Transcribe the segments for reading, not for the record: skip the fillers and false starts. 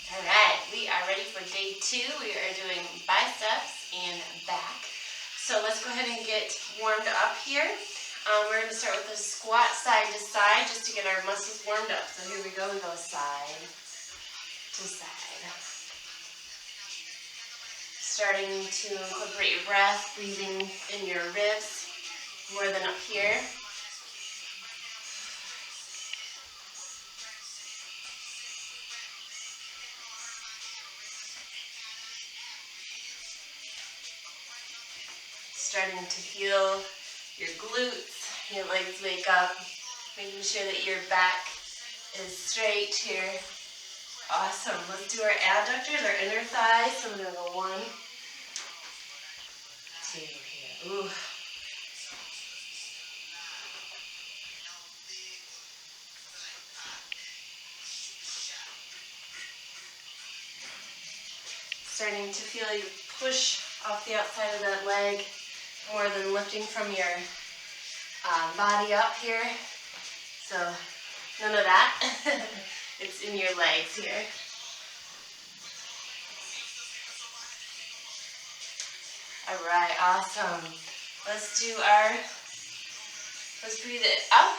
All right, we are ready for day 2. We are doing biceps and back. So let's go ahead and get warmed up here. We're going to start with a squat side to side just to get our muscles warmed up. So here we go side to side. Starting to incorporate your breath, breathing in your ribs more than up here. Starting to feel your glutes, your legs wake up, making sure that your back is straight here. Awesome. Let's do our adductors, our inner thighs. So we're going to go 1, 2 here. Ooh. Starting to feel you push off the outside of that leg more than lifting from your body up here. So none of that. It's in your legs here. All right, awesome. Let's breathe it up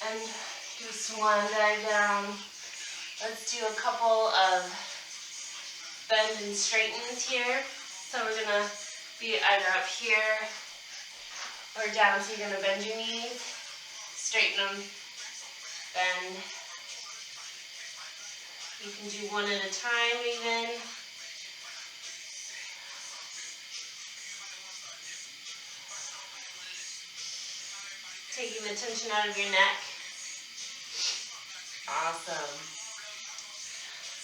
and do swan dive down. Let's do a couple of bend and straightens here. So we're gonna be either up here or down. So you're gonna bend your knees, straighten them, bend. You can do one at a time even. Taking the tension out of your neck. Awesome.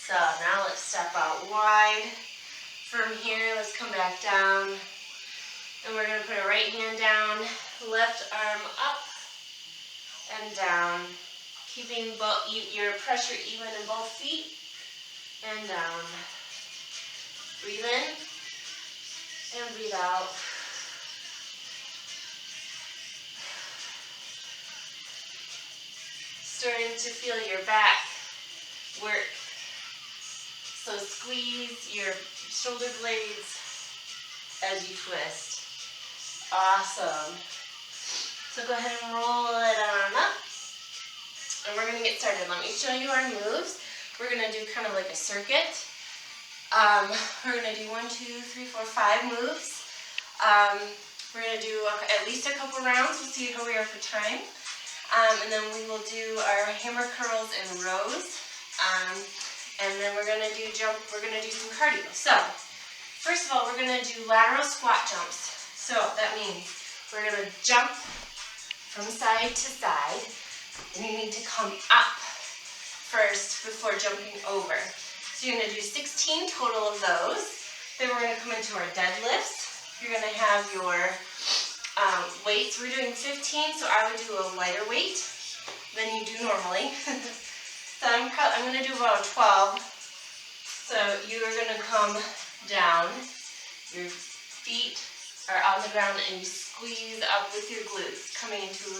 So now let's step out wide. From here, let's come back down. And we're going to put a right hand down, left arm up and down. Keeping your pressure even in both feet and down. Breathe in and breathe out. Starting to feel your back work. So squeeze your shoulder blades as you twist. Awesome. So go ahead and roll it on up. And we're going to get started. Let me show you our moves. We're going to do kind of like a circuit. We're going to do 1, 2, 3, 4, 5 moves. We're going to do at least a couple rounds. We'll see how we are for time. And then we will do our hammer curls and rows. And then we're going to do some cardio. So, first of all, we're going to do lateral squat jumps. So, that means we're going to jump from side to side. And you need to come up first before jumping over. So, you're going to do 16 total of those. Then we're going to come into our deadlifts. You're going to have your weights. We're doing 15, so I would do a lighter weight than you do normally. So I'm going to do about 12. So you are going to come down. Your feet are on the ground and you squeeze up with your glutes, coming into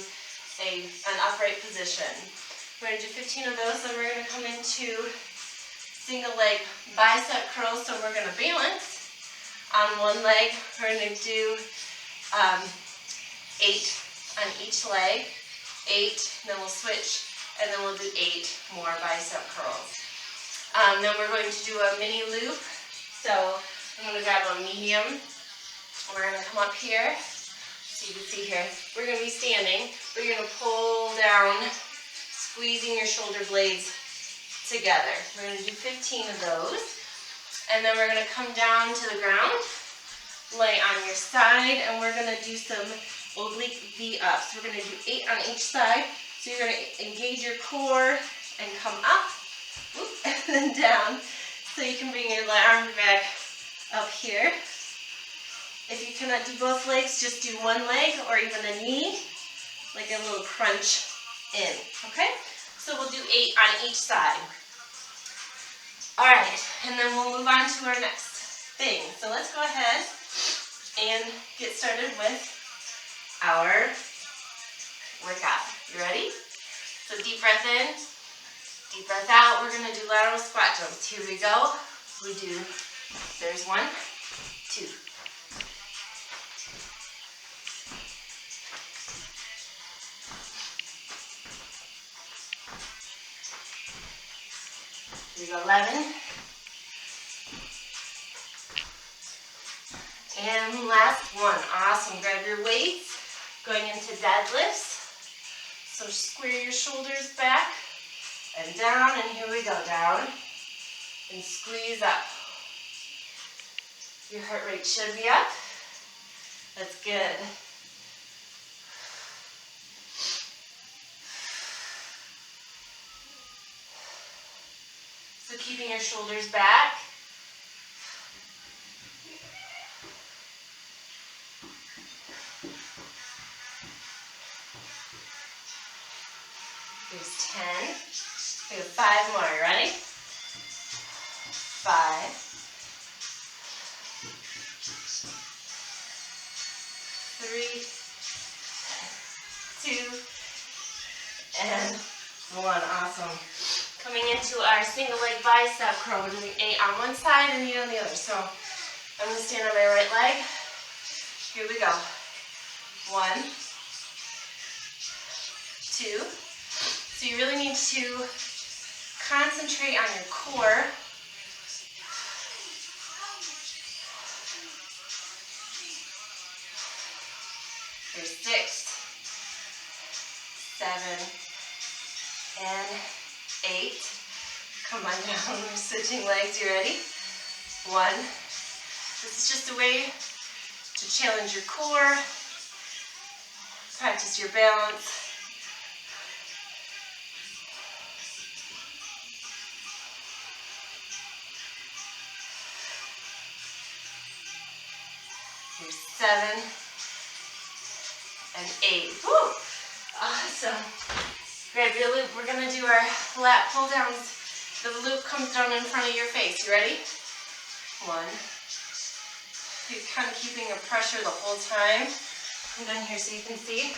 an upright position. We're going to do 15 of those. Then we're going to come into single leg bicep curls. So we're going to balance on one leg. We're going to do 8 on each leg, 8, then we'll switch, and then we'll do 8 more bicep curls. Then we're going to do a mini loop. So I'm going to grab a medium. We're going to come up here, so you can see here. We're going to be standing, but you're going to pull down, squeezing your shoulder blades together. We're going to do 15 of those. And then we're going to come down to the ground, lay on your side, and we're going to do some oblique V-ups. We're going to do 8 on each side. So you're going to engage your core and come up, whoop, and then down. So you can bring your arm back up here. If you cannot do both legs, just do one leg or even a knee, like a little crunch in, okay? So we'll do 8 on each side. All right, and then we'll move on to our next thing. So let's go ahead and get started with our workout. You ready? So deep breath in, Deep breath out. We're going to do lateral squat jumps. Here we go. We do, there's 1, 2. Here we go, 11. And last one. Awesome. Grab your weights. Going into deadlifts. So square your shoulders back and down. And here we go. Down. And squeeze up. Your heart rate should be up. That's good. So keeping your shoulders back. Here's 10. We have 5 more. Ready? 5. 3, 2, and 1. Awesome. Coming into our single leg bicep curl. We're doing 8 on one side and 8 on the other. So I'm going to stand on my right leg. Here we go. 1, 2. So you really need to concentrate on your core. There's 6, 7, and 8. Come on down. We're switching legs. You ready? 1. This is just a way to challenge your core, practice your balance. Here's 7 and 8. Woo! Awesome. Grab your loop. We're going to do our lat pull downs. The loop comes down in front of your face. You ready? 1. You're kind of keeping a pressure the whole time. Come down here so you can see.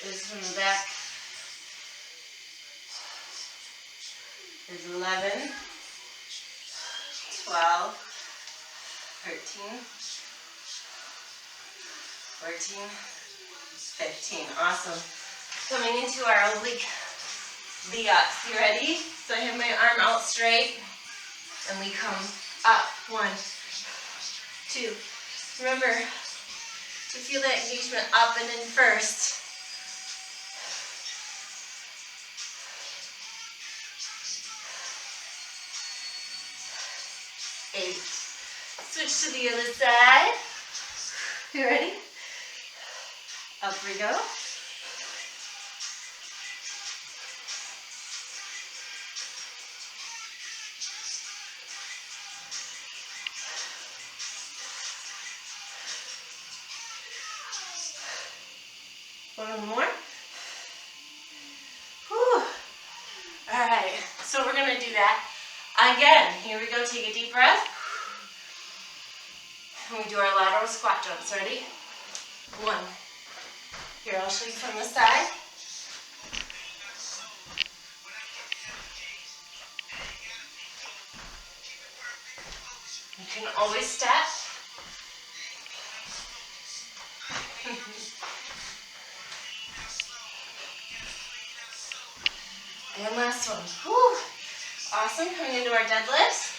This is from the back. There's 11, 12, 13, 14, 15. Awesome. Coming into our oblique V-ups. You ready? So I have my arm out straight and we come up. 1, 2. Remember to feel that engagement up and in first. 8. Switch to the other side. You ready? Up we go. One more. Whew. All right, so we're gonna do that again. Here we go, take a deep breath. And we do our lateral squat jumps, ready? 1. Here, I'll show you from the side. You can always step. And last one. Whew. Awesome. Coming into our deadlifts.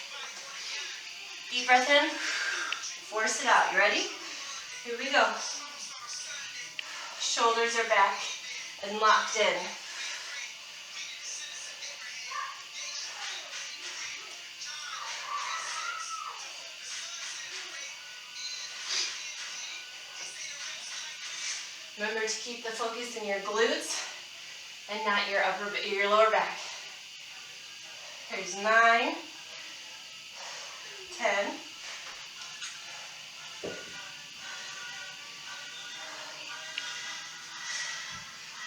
Deep breath in. Force it out. You ready? Here we go. Shoulders are back and locked in. Remember to keep the focus in your glutes and not your lower back. Here's 9, 10,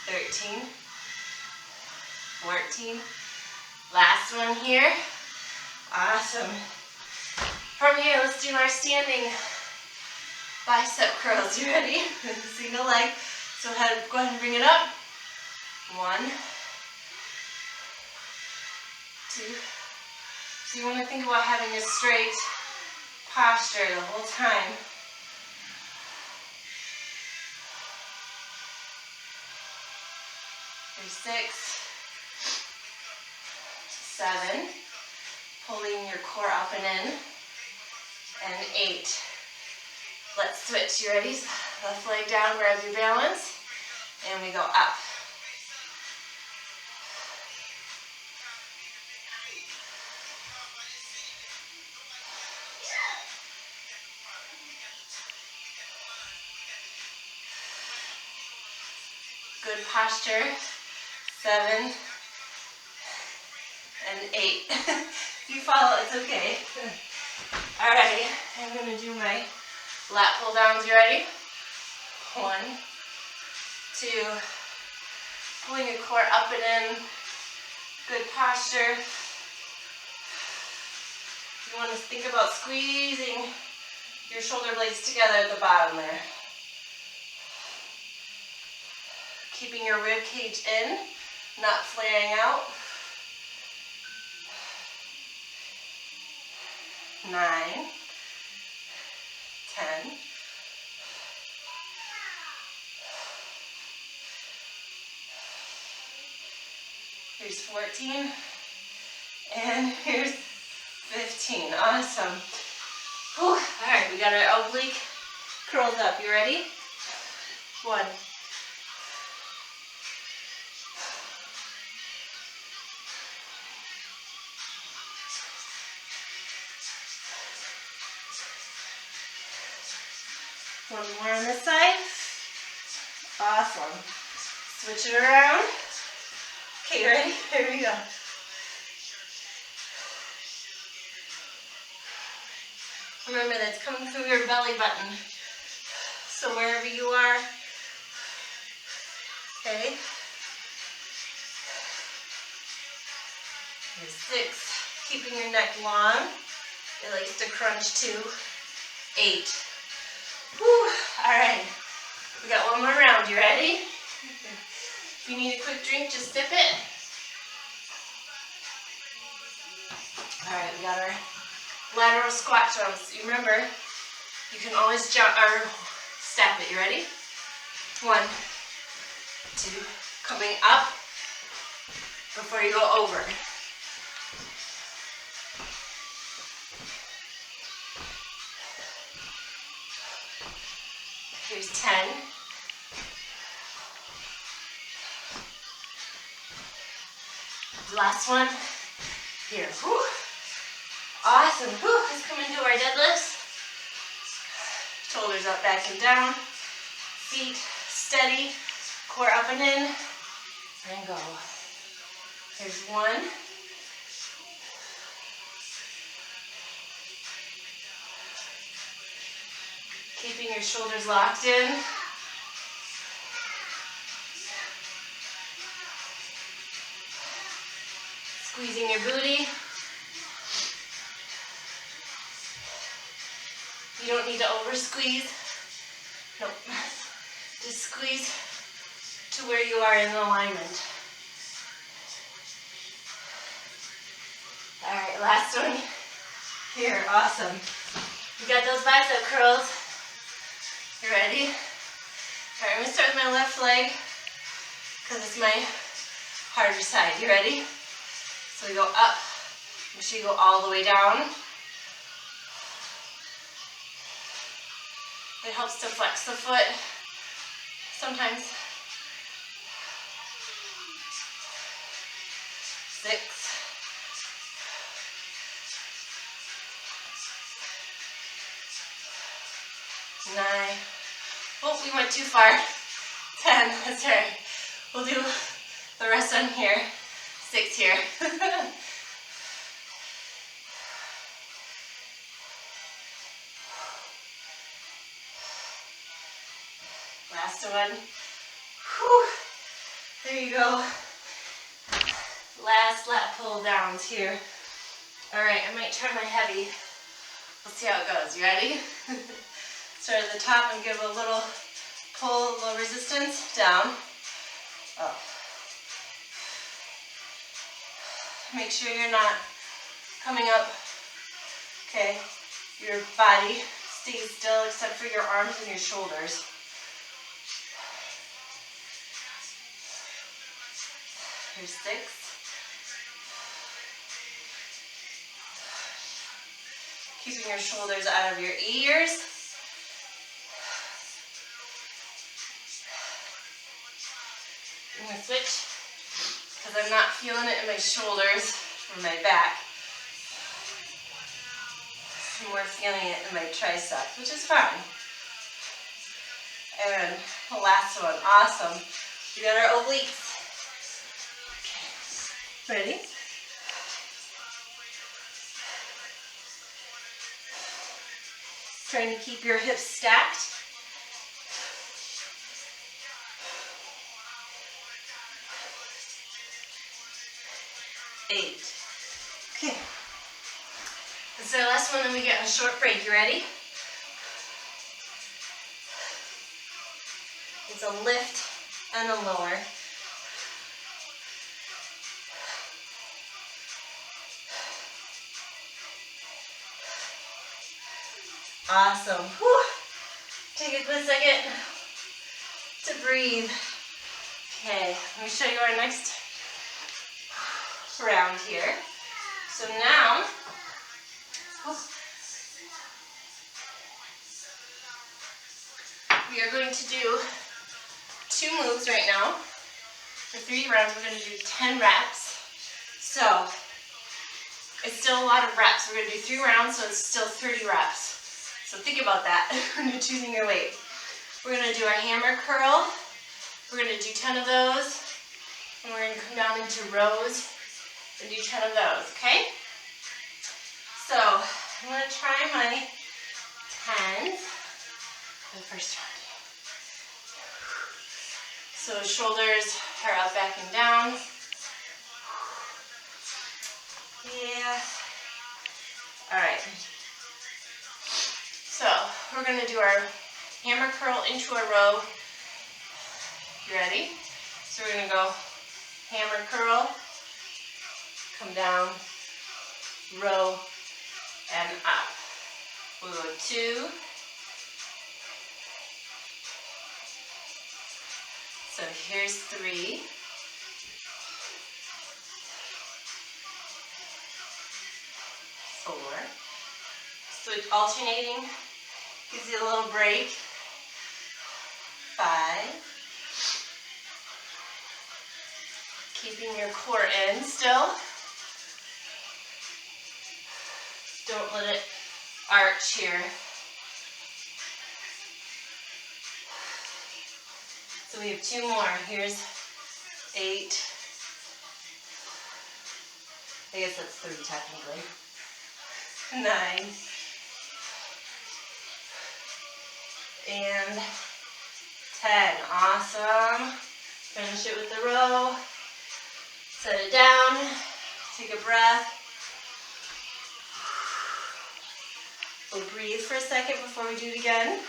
13, 14. Last one here. Awesome. From here, let's do our standing bicep curls. You ready? Single leg. So go ahead and bring it up. 1, 2. So you want to think about having a straight posture the whole time. There's 6, 7. Pulling your core up and in. And 8. Let's switch. You ready? Left leg down, grab your balance. And we go up. Good posture. 7 and 8. If you follow, it's okay. Alright, I'm going to do my lat pull downs. You ready? 1, 2. Pulling your core up and in. Good posture. You want to think about squeezing your shoulder blades together at the bottom there. Keeping your rib cage in, not flaring out. 9, 10. Here's 14. And here's 15. Awesome. Whew. All right, we got our oblique curled up. You ready? 1. One more on this side. Awesome. Switch it around. Okay, ready? Here we go. Remember, that's coming through your belly button. So wherever you are, okay. Here's 6. Keeping your neck long. It likes to crunch to 8. Whew. All right. We got one more round. You ready? If you need a quick drink, just dip it. All right, we got our lateral squat jumps. You remember, you can always jump or step it. You ready? 1, 2. Coming up before you go over. Here's 10. Last one. Here. Whew. Awesome. Whew. Let's come into our deadlifts. Shoulders up, back, and down. Feet steady. Core up and in. And go. Here's 1. Keeping your shoulders locked in. Squeezing your booty. You don't need to over squeeze. Nope. Just squeeze to where you are in alignment. All right, last one. Here, awesome. You got those bicep curls. You ready? All right, I'm gonna start with my left leg because it's my harder side. You ready? So we go up. Make sure you go all the way down. It helps to flex the foot. Sometimes. 6. 9. Oh, we went too far. 10. That's right. We'll do the rest on here. 6 here. Last one. Whew. There you go. Last lat pull downs here. All right, I might try my heavy. Let's see how it goes. You ready? Start at the top and give a little pull, low resistance, down, up. Make sure you're not coming up. Okay, your body stays still except for your arms and your shoulders. Here's 6. Keeping your shoulders out of your ears. I'm going to switch because I'm not feeling it in my shoulders or my back. I'm more feeling it in my triceps, which is fine. And the last one, awesome. We got our obliques. Okay. Ready? Trying to keep your hips stacked. Eight. Okay. This is our last one, then we get a short break. You ready? It's a lift and a lower. Awesome. Whew. Take a quick second to breathe. Okay, let me show you our next round here. So now, we are going to do 2 moves right now. For 3 rounds, we're going to do 10 reps. So, it's still a lot of reps. We're going to do 3 rounds, so it's still 30 reps. So think about that when you're choosing your weight. We're going to do our hammer curl. We're going to do 10 of those. And we're going to come down into rows and do 10 of those, okay? So, I'm going to try my 10s for the first round. So shoulders are up, back, and down. Yeah. All right. So we're going to do our hammer curl into a row. You ready? So we're going to go hammer curl, come down, row, and up. We'll go 2. So here's 3. 4. Switch alternating, gives you a little break. 5. Keeping your core in still. Don't let it arch here. So we have 2 more. Here's 8. I guess that's 3 technically. 9. And 10. Awesome. Finish it with the row. Set it down. Take a breath. We'll breathe for a second before we do it again.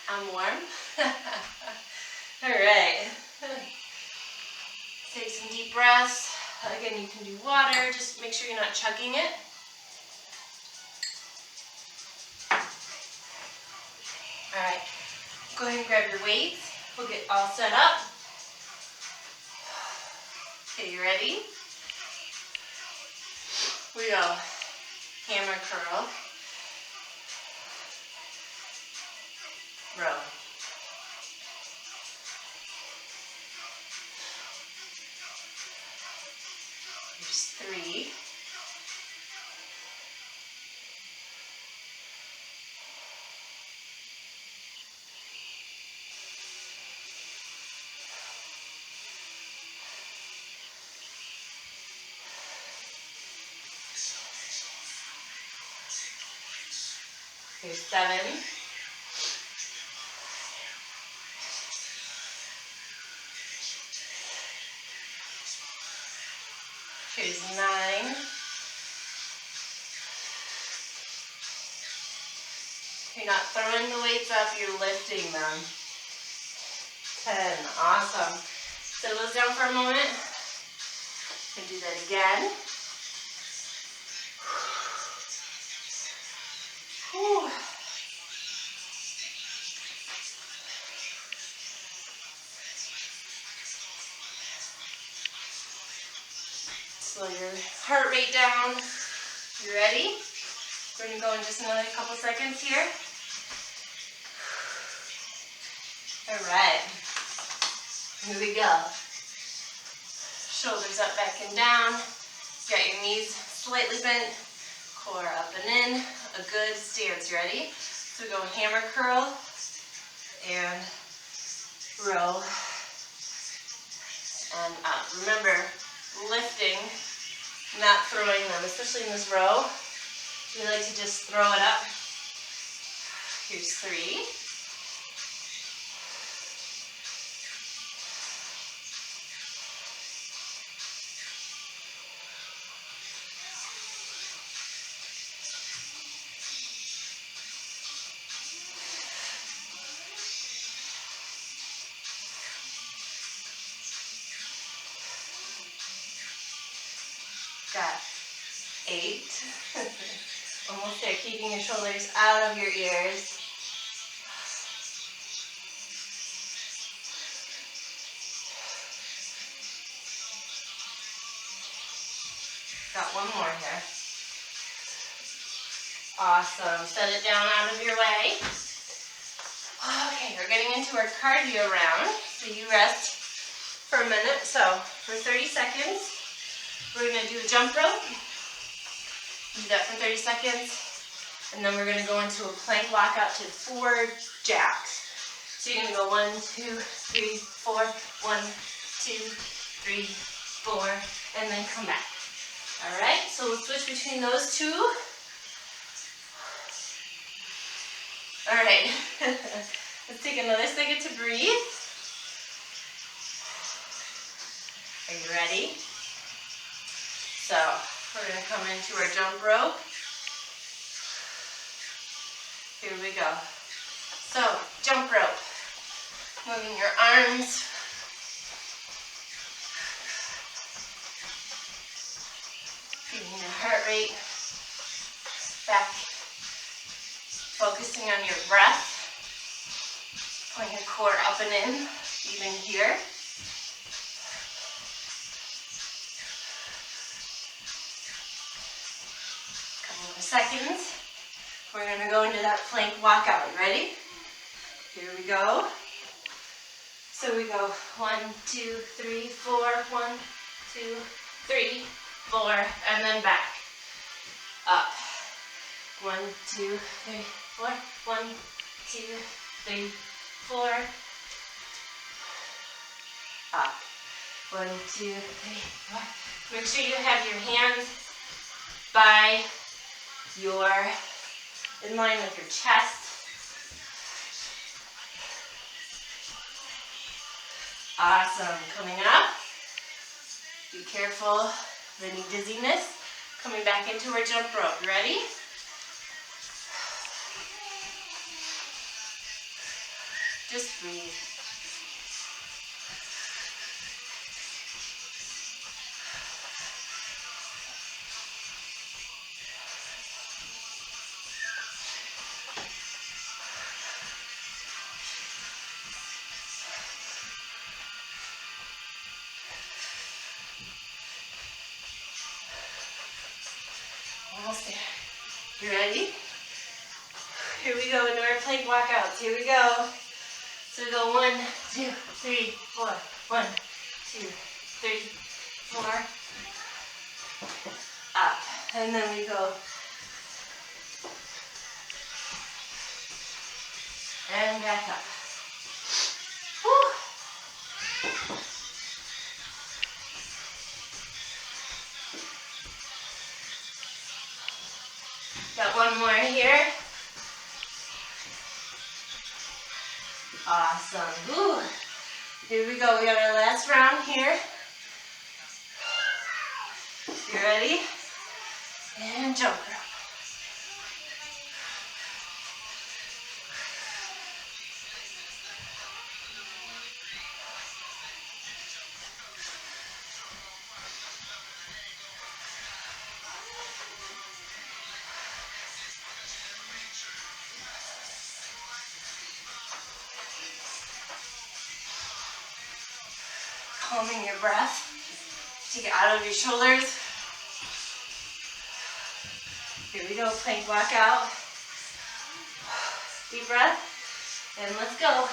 I'm warm. All right. Take some deep breaths. Again, you can do water. Just make sure you're not chugging it. All right. Go ahead and grab your weights. We'll get all set up. Okay, you ready? We go hammer curl, row. Here's 3. Here's 7. Here's 9. You're not throwing the weights up, you're lifting them. 10, awesome. Set those down for a moment. And do that again. Whew. Slow your heart rate down. You ready? We're going to go in just another couple seconds here. All right. Here we go. Shoulders up, back, and down. Got your knees slightly bent. Core up and in. A good stance. You ready? So we go hammer curl and row and up. Remember, lifting, not throwing them, especially in this row. We like to just throw it up. Here's 3. Got 8. Almost there, keeping your shoulders out of your ears. Got one more here. Awesome. Set it down out of your way. Okay, we're getting into our cardio round. So you rest for a minute. So for 30 seconds, we're going to do a jump rope. Do that for 30 seconds. And then we're going to go into a plank walkout to 4 jacks. So you're going to go 1, 2, 3, 4, 1, 2, 3, 4, and then come back. All right, so we'll switch between those two. All right, let's take another second to breathe. Are you ready? So we're going to come into our jump rope. Here we go. So jump rope. Moving your arms. Feeling your heart rate back. Focusing on your breath. Pulling your core up and in, even here. Couple more seconds. We're going to go into that plank walkout. You ready? Here we go. So we go 1, 2, 3, 4, 1, 2, 3, 4, and then back. Up. 1, 2, 3, 4. 1, 2, 3, 4. Up. 1, 2, 3, 4. Make sure you have your hands by your, in line with your chest. Awesome. Coming up. Be careful of any dizziness. Coming back into our jump rope. You ready? Just breathe. Almost there. You ready? Here we go into our plank walkouts. Here we go. So we go 1, 2, 3, 4. 1, 2, 3, 4. Up. And then we go. And back up. Whew. Got one more here. Awesome. Ooh. Here we go. We got our last round here. You ready? And jump rope. Calming your breath. Take it out of your shoulders. Here we go, plank walk out. Deep breath, and let's go.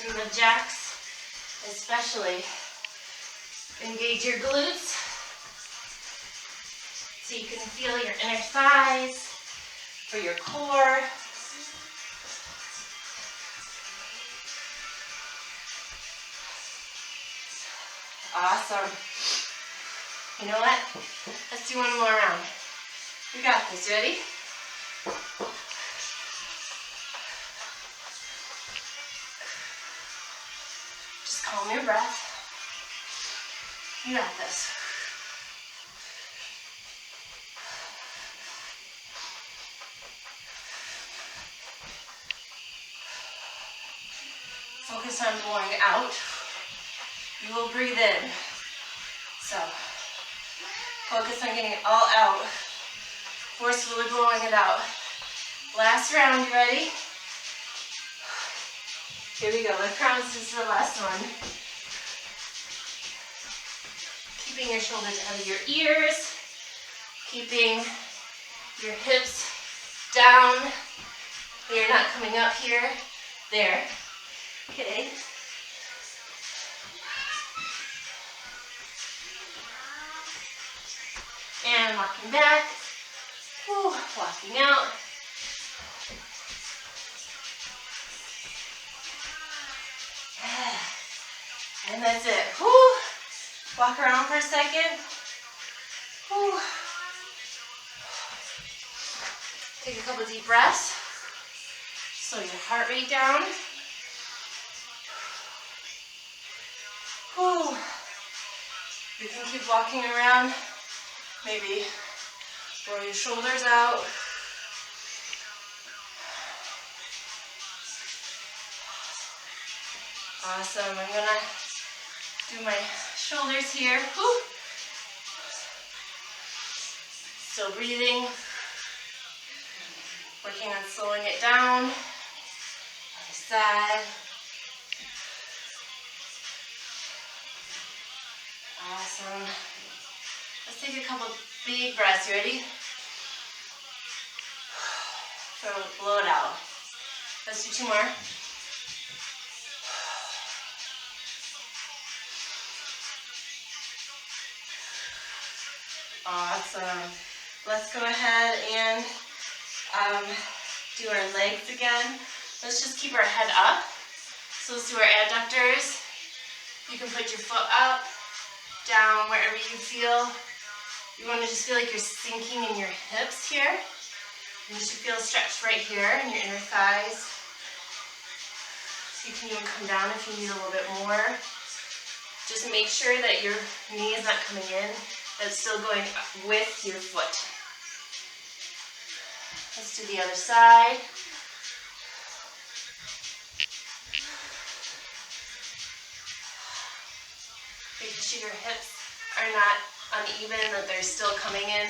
In the jacks, especially, engage your glutes so you can feel your inner thighs for your core. Awesome. You know what? Let's do one more round. You got this. Ready? Just calm your breath. You got this. Focus on blowing out. You will breathe in. So, focus on getting it all out. Forcefully blowing it out. Last round, you ready? Here we go. I promise this is the last one. Keeping your shoulders out of your ears. Keeping your hips down. You're not coming up here. There. Okay. And walking back. Whew, walking out. And that's it. Whew. Walk around for a second. Whew. Take a couple deep breaths. Slow your heart rate down. Whew. You can keep walking around. Maybe roll your shoulders out. Awesome. I'm gonna do my shoulders here. Whew. Still breathing. Working on slowing it down. Other side. Awesome. Let's take a couple big breaths. You ready? So blow it out. Let's do 2 more. Awesome. Let's go ahead and do our legs again. Let's just keep our head up. So let's do our adductors. You can put your foot up, down, wherever you feel. You want to just feel like you're sinking in your hips here. You should feel stretched right here in your inner thighs. You can even come down if you need a little bit more. Just make sure that your knee is not coming in. That's still going with your foot. Let's do the other side. Making sure your hips are not uneven, that they're still coming in.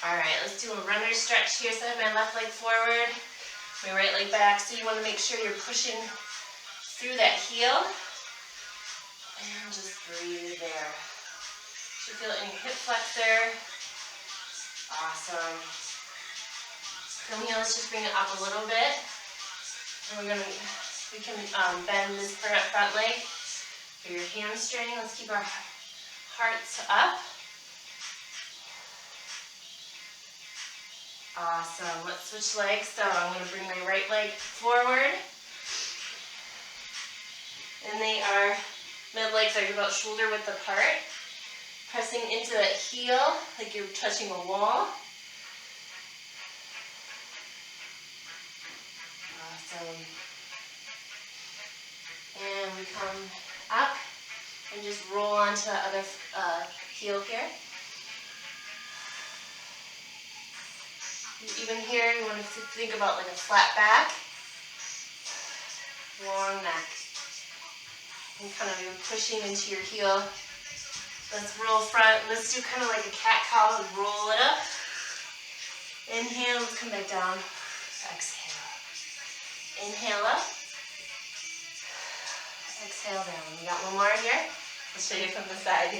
All right, let's do a runner stretch here. So I have my left leg forward, my right leg back. So you want to make sure you're pushing through that heel. And just breathe there. Should feel it in your hip flexor. Awesome. From here, let's just bring it up a little bit. And we can bend this front leg for your hamstring. Let's keep our hearts up. Awesome. Let's switch legs. So I'm going to bring my right leg forward. And mid legs are about shoulder width apart. Pressing into that heel like you're touching a wall. Awesome. And we come up and just roll onto the other heel here. Even here, you want to think about like a flat back, long neck. And kind of even pushing into your heel. Let's roll front. Let's do kind of like a cat-cow and roll it up. Inhale, let's come back down. Exhale. Inhale up. Exhale down. We got one more here. I'll show you from the side.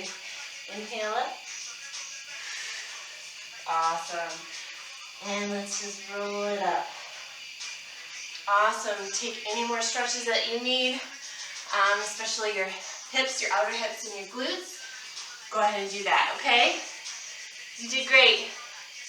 Inhale up. Awesome. And let's just roll it up. Awesome. Take any more stretches that you need, especially your hips, your outer hips, and your glutes. Go ahead and do that, okay? You did great.